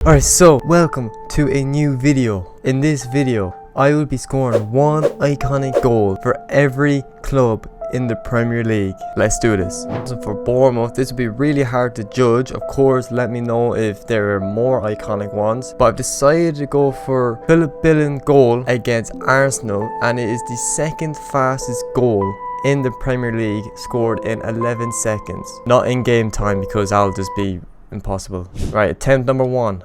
Alright, so welcome to a new video. In this video, I will be scoring one iconic goal for every club in the Premier League. Let's do this. So for Bournemouth, this will be really hard to judge. Of course, let me know if there are more iconic ones. But I've decided to go for Philip Billing goal against Arsenal, and it is the second fastest goal in the Premier League, scored in 11 seconds. Not in game time, because that'll just be impossible. Right, attempt number one.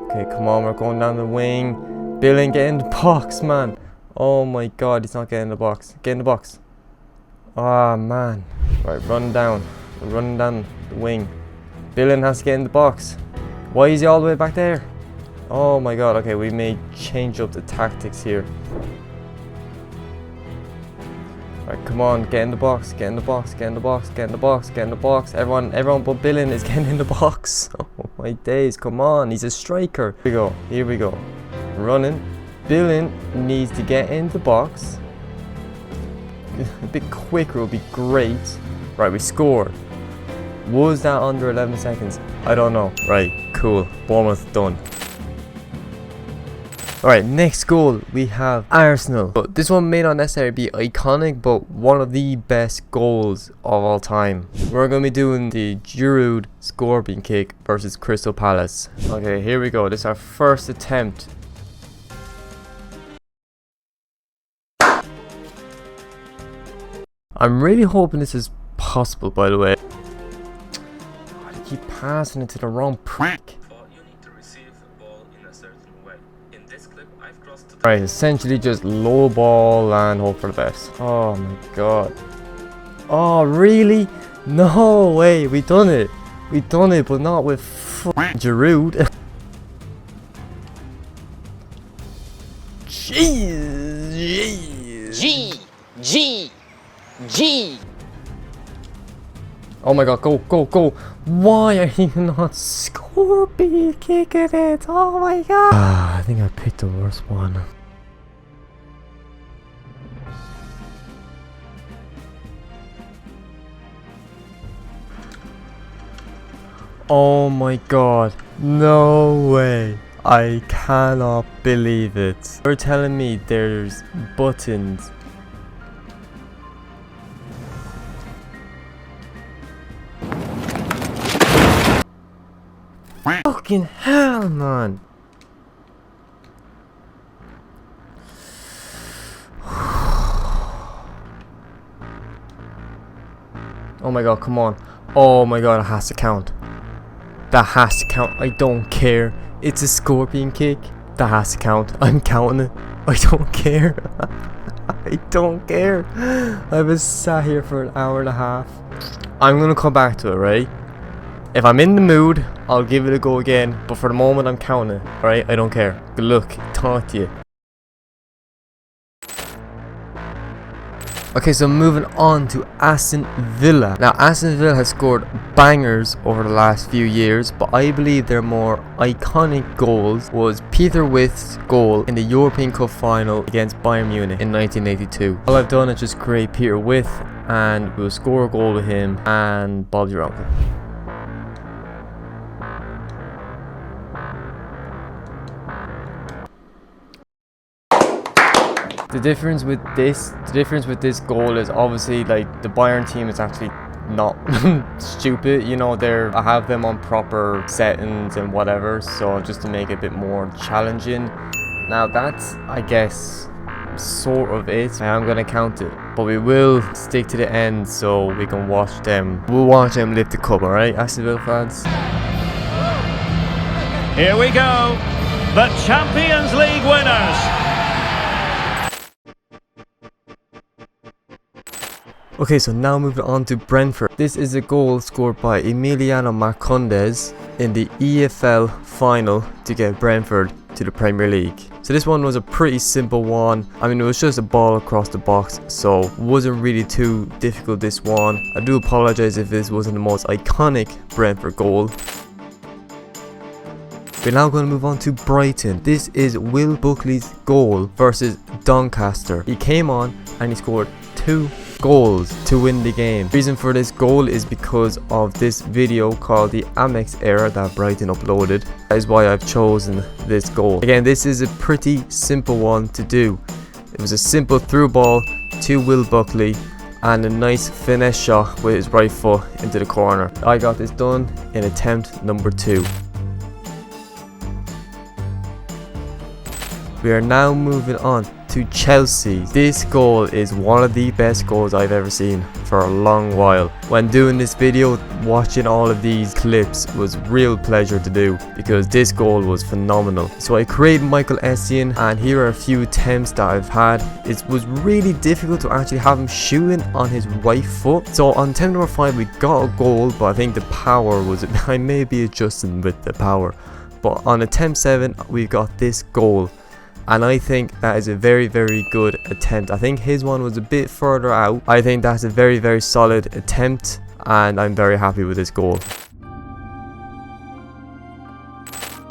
Okay, come on, we're going down the wing. Billing, get in the box, man. Oh my god, he's not getting in the box. Get in the box. Ah, man. Right, running down. We're running down the wing. Billing has to get in the box. Why is he all the way back there? Oh my god, okay, we may change up the tactics here. Right, come on, get in the box, get in the box, get in the box, get in the box, get in the box. Everyone but Billing is getting in the box. Oh my days, come on, he's a striker. Here we go. Running. Billing needs to get in the box. A bit quicker would be great. Right, we scored. Was that under 11 seconds? I don't know. Right, cool. Bournemouth done. Alright, next goal we have Arsenal. But this one may not necessarily be iconic, but one of the best goals of all time. We're going to be doing the Giroud scorpion kick versus Crystal Palace. Okay, here we go. This is our first attempt. I'm really hoping this is possible, by the way. Oh, I keep passing it to the wrong prick. Right, essentially just low ball and hope for the best. Oh my god. Oh, really? No way. We done it. We done it, but not with Giroud. Jeez. G. Oh my god, go. Why are you not scorpion kicking it? Oh my god. I think I picked the worst one. Oh my god. No way. I cannot believe it. You're telling me there's buttons. Fucking hell, man. Oh my god, come on. Oh my god, it has to count. That has to count. I don't care. It's a scorpion kick. That has to count. I'm counting it. I don't care. I don't care. I was sat here for an hour and a half. I'm gonna come back to it, right? If I'm in the mood, I'll give it a go again. But for the moment, I'm counting it. Alright? I don't care. Good luck. Talk to you. Okay, so moving on to Aston Villa. Now, Aston Villa has scored bangers over the last few years, but I believe their more iconic goals was Peter With's goal in the European Cup final against Bayern Munich in 1982. All I've done is just create Peter With, and we'll score a goal with him, and Bob's your uncle. The difference with this goal is obviously, like, the Bayern team is actually not stupid. You know, I have them on proper settings and whatever, so just to make it a bit more challenging. Now that's, I guess, sort of it. I am gonna count it, but we will stick to the end so we can watch them. We'll watch them lift the cup, alright, Aston Villa fans? Here we go, the Champions League winners. Okay, so now moving on to Brentford. This is a goal scored by Emiliano Marcondes in the EFL final to get Brentford to the Premier League. So this one was a pretty simple one. I mean, it was just a ball across the box, so wasn't really too difficult, this one. I do apologize if this wasn't the most iconic Brentford goal. We're now going to move on to Brighton. This is Will Buckley's goal versus Doncaster. He came on and he scored 2 goals to win the game. The reason for this goal is because of this video called the Amex error that Brighton uploaded. That is why I've chosen this goal. Again, this is a pretty simple one to do. It was a simple through ball to Will Buckley and a nice finesse shot with his right foot into the corner. I got this done in attempt number 2. We are now moving on to Chelsea. This goal is one of the best goals I've ever seen for a long while. When doing this video, watching all of these clips was real pleasure to do because this goal was phenomenal. So I created Michael Essien, and here are a few attempts that I've had. It was really difficult to actually have him shooting on his right foot. So on attempt number 5 we got a goal, but I think the power was, I may be adjusting with the power, but on attempt 7 we got this goal. And I think that is a very, very good attempt. I think his one was a bit further out. I think that's a very, very solid attempt, and I'm very happy with this goal.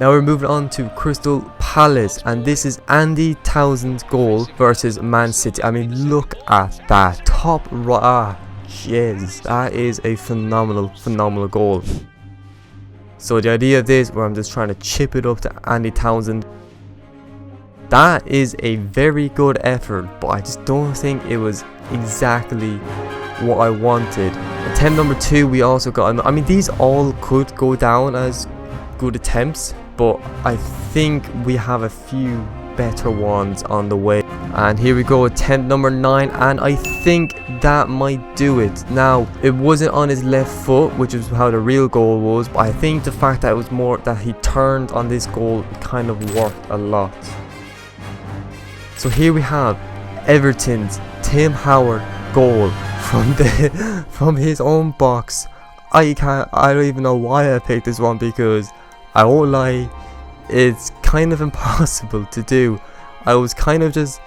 Now we're moving on to Crystal Palace, and this is Andy Townsend's goal versus Man City. I mean, look at that. Top right. Jeez, that is a phenomenal, phenomenal goal. So the idea of this, where I'm just trying to chip it up to Andy Townsend, that is a very good effort, but I just don't think it was exactly what I wanted. Attempt number 2 we also got, I mean these all could go down as good attempts, but I think we have a few better ones on the way. And here we go, attempt number 9, and I think that might do it. Now it wasn't on his left foot, which is how the real goal was, but I think the fact that it was more that he turned on this goal kind of worked a lot. So here we have Everton's Tim Howard goal from his own box. I don't even know why I picked this one, because I won't lie, it's kind of impossible to do. I was kind of just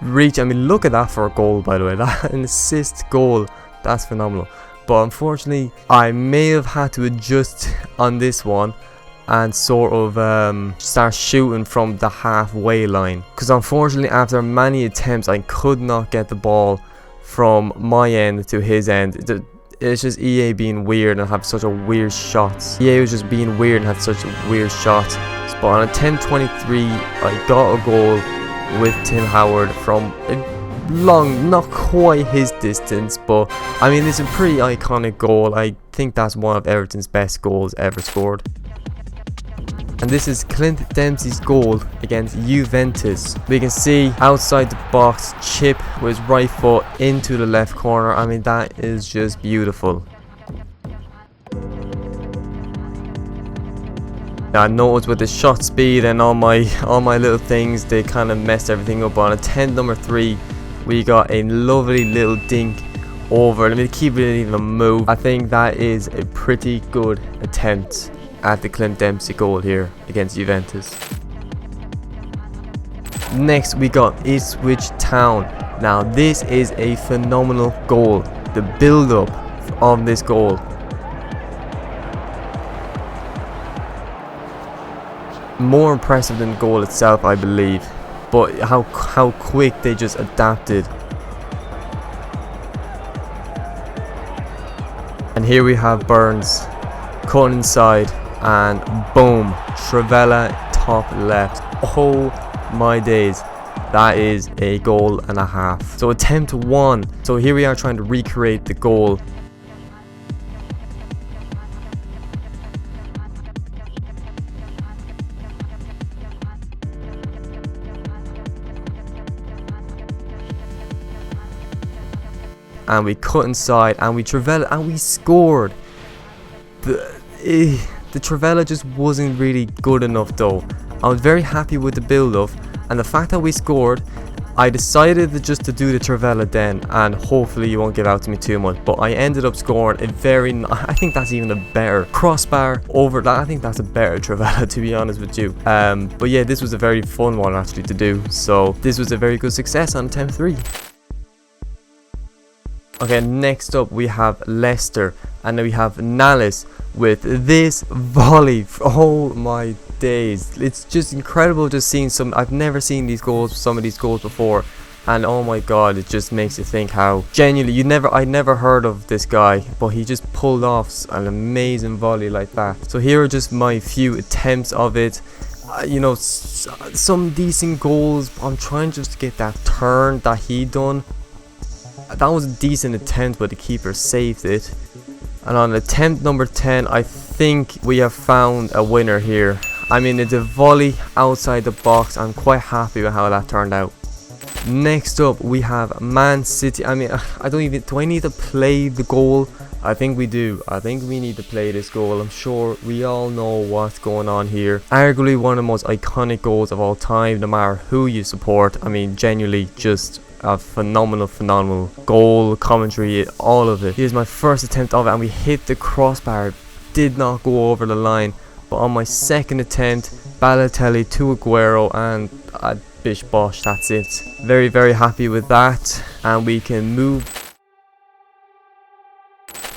I mean look at that for a goal, by the way. That an assist goal, that's phenomenal. But unfortunately I may have had to adjust on this one and sort of start shooting from the halfway line, because unfortunately after many attempts I could not get the ball from my end to his end. It's just EA being weird and have such a weird shots. EA was just being weird and had such a weird shots. But on attempt 23 I got a goal with Tim Howard from a long, not quite his distance, but I mean it's a pretty iconic goal. I think that's one of Everton's best goals ever scored. And this is Clint Dempsey's goal against Juventus. We can see outside the box, chip with his right foot into the left corner. I mean that is just beautiful. Now I noticed with the shot speed and all my little things, they kind of messed everything up. On attempt number 3 we got a lovely little dink over. Let me keep it didn't even move. I think that is a pretty good attempt at the Clint Dempsey goal here against Juventus. Next we got Ipswich Town. Now this is a phenomenal goal. The build up of this goal, more impressive than the goal itself I believe, but how quick they just adapted. And here we have Burns cutting inside, and boom, Trivela top left. Oh my days, that is a goal and a half. So attempt 1. So here we are trying to recreate the goal. And we cut inside and we Trivela and we scored. The Trivela just wasn't really good enough though. I was very happy with the build up, and the fact that we scored, I decided just to do the Trivela then, and hopefully you won't give out to me too much, but I ended up scoring a very, I think that's even a better crossbar over that. I think that's a better Trivela, to be honest with you. But yeah, this was a very fun one actually to do, so this was a very good success on attempt 3. Okay, next up we have Leicester, and then we have Nallis with this volley. Oh my days, it's just incredible just seeing some. I've never seen these goals, some of these goals before, And oh my god, it just makes you think how genuinely I never heard of this guy, but he just pulled off an amazing volley like that. So here are just my few attempts of it. You know, some decent goals. I'm trying just to get that turn that he done. That was a decent attempt, but the keeper saved it. And on attempt number 10, I think we have found a winner here. I mean, it's a volley outside the box. I'm quite happy with how that turned out. Next up, we have Man City. I mean, do I need to play the goal? I think we do. I think we need to play this goal. I'm sure we all know what's going on here. Arguably one of the most iconic goals of all time, no matter who you support. I mean, genuinely just a phenomenal goal, commentary, all of it. Here's my first attempt of it, and we hit the crossbar. Did not go over the line. But on my second attempt, Balotelli to Aguero, and bish bosh, that's it. Very happy with that, and we can move.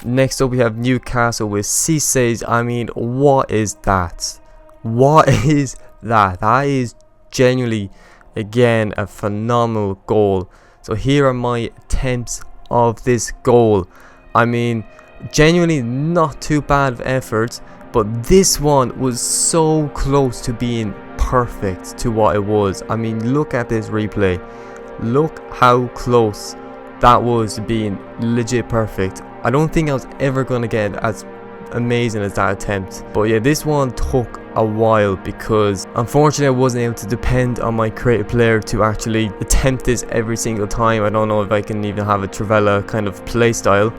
Next up, we have Newcastle with Cisse's. I mean, what is that? What is that? That is genuinely, again, a phenomenal goal. So here are my attempts of this goal. I mean, genuinely not too bad of efforts, but this one was so close to being perfect to what it was. I mean, look at this replay. Look how close that was to being legit perfect. I don't think I was ever going to get as amazing as that attempt. But yeah, this one took a while because unfortunately I wasn't able to depend on my creative player to actually attempt this every single time. I don't know if I can even have a Travella kind of play style.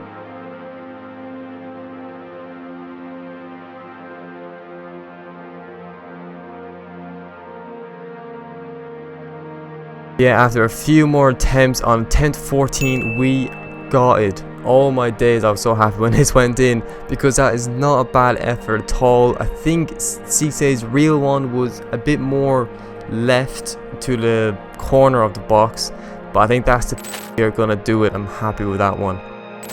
Yeah, after a few more attempts, on attempt 14 we got it. Oh my days, I was so happy when this went in, because that is not a bad effort at all. I think Cisse's real one was a bit more left to the corner of the box, but I think that's the we're gonna do it. I'm happy with that one.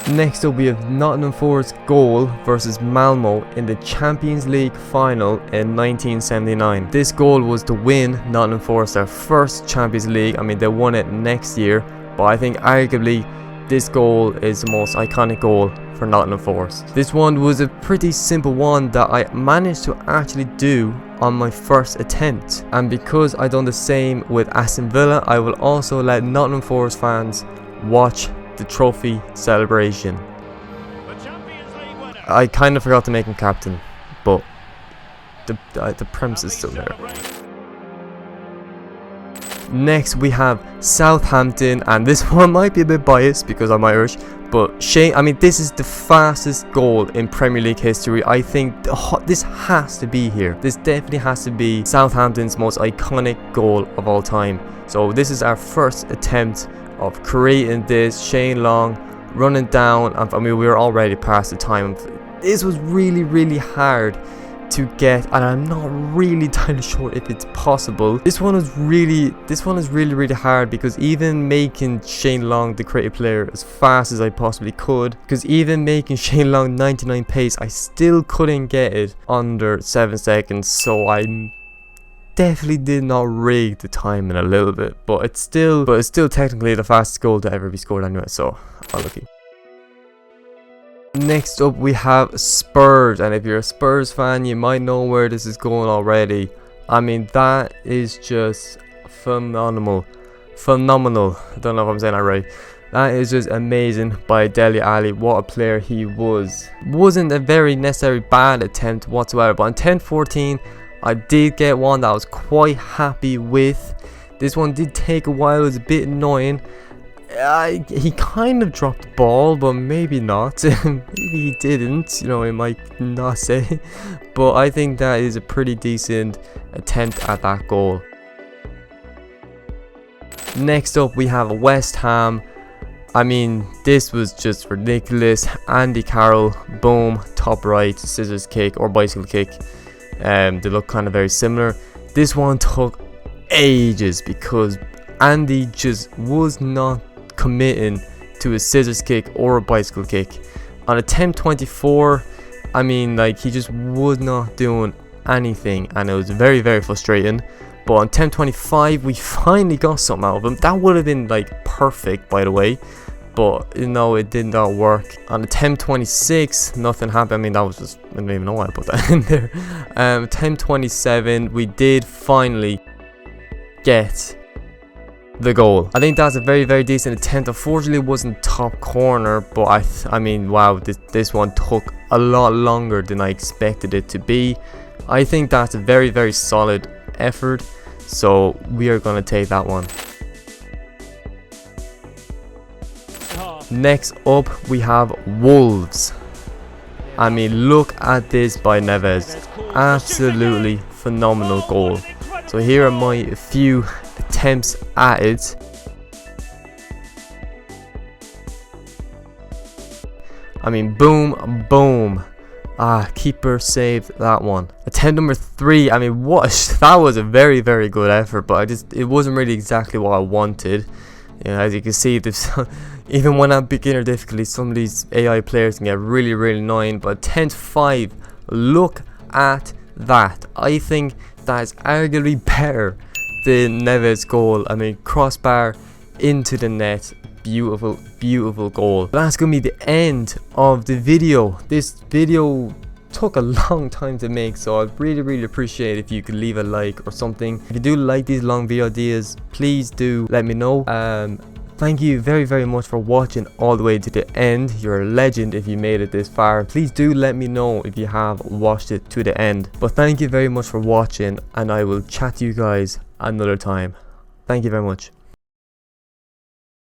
Next up, we have Nottingham Forest goal versus Malmo in the Champions League final in 1979. This goal was to win Nottingham Forest their first Champions League. I mean, they won it next year, but I think arguably this goal is the most iconic goal for Nottingham Forest. This one was a pretty simple one that I managed to actually do on my first attempt, and because I done the same with Aston Villa, I will also let Nottingham Forest fans watch the trophy celebration. I kind of forgot to make him captain, but the premise is still there. Next we have Southampton, and this one might be a bit biased because I'm Irish, but Shane, I mean, this is the fastest goal in Premier League history. I think this has to be here. This definitely has to be Southampton's most iconic goal of all time. So this is our first attempt of creating this. Shane Long running down. I mean, we were already past the time. This was really hard to get, and I'm not really entirely sure if it's possible. This one is really hard, because even making Shane Long the creative player as fast as I possibly could, because even making Shane Long 99 pace, I still couldn't get it under 7 seconds. So I definitely did not rig the timing a little bit, but it's still technically the fastest goal to ever be scored anyway, so unlucky. Next up we have Spurs, and if you're a Spurs fan, you might know where this is going already. I mean, that is just phenomenal. I don't know if I'm saying that right. That is just amazing by Dele Alli. What a player he was. Wasn't a very necessarily bad attempt whatsoever, but on 10-14 I did get one that I was quite happy with. This one did take a while. It was a bit annoying. He kind of dropped the ball, but maybe not. Maybe he didn't, you know, he might not say. But I think that is a pretty decent attempt at that goal. Next up we have West Ham. I mean, this was just ridiculous. Andy Carroll, boom, top right, scissors kick or bicycle kick. They look kind of very similar. This one took ages because Andy just was not committing to a scissors kick or a bicycle kick. On attempt 24, I mean, like, he just was not doing anything, and it was very frustrating. But on 10:25 we finally got something out of him. That would have been like perfect, by the way, but you know, it did not work. On the 10:26 nothing happened. I mean, that was just, I don't even know why I put that in there. 10:27 we did finally get the goal. I think that's a very decent attempt. Unfortunately it wasn't top corner, but I mean, wow, this one took a lot longer than I expected it to be. I think that's a very solid effort, so we are going to take that one. Next up we have Wolves. I mean, look at this by Neves. Absolutely phenomenal goal. So here are my few attempts at it. I mean, boom. Keeper saved that one. Attempt number 3. I mean, that was a very good effort, but it wasn't really exactly what I wanted. You know, as you can see, even when I'm beginner difficulty, some of these AI players can get really annoying. But attempt 5, look at that. I think that's arguably better than Neves' goal. I mean, crossbar into the net. Beautiful goal. That's gonna be the end of the video. This video took a long time to make, so I'd really appreciate if you could leave a like or something. If you do like these long video ideas, please do let me know. Thank you very much for watching all the way to the end. You're a legend if you made it this far. Please do let me know if you have watched it to the end. But thank you very much for watching, and I will chat to you guys another time. Thank you very much.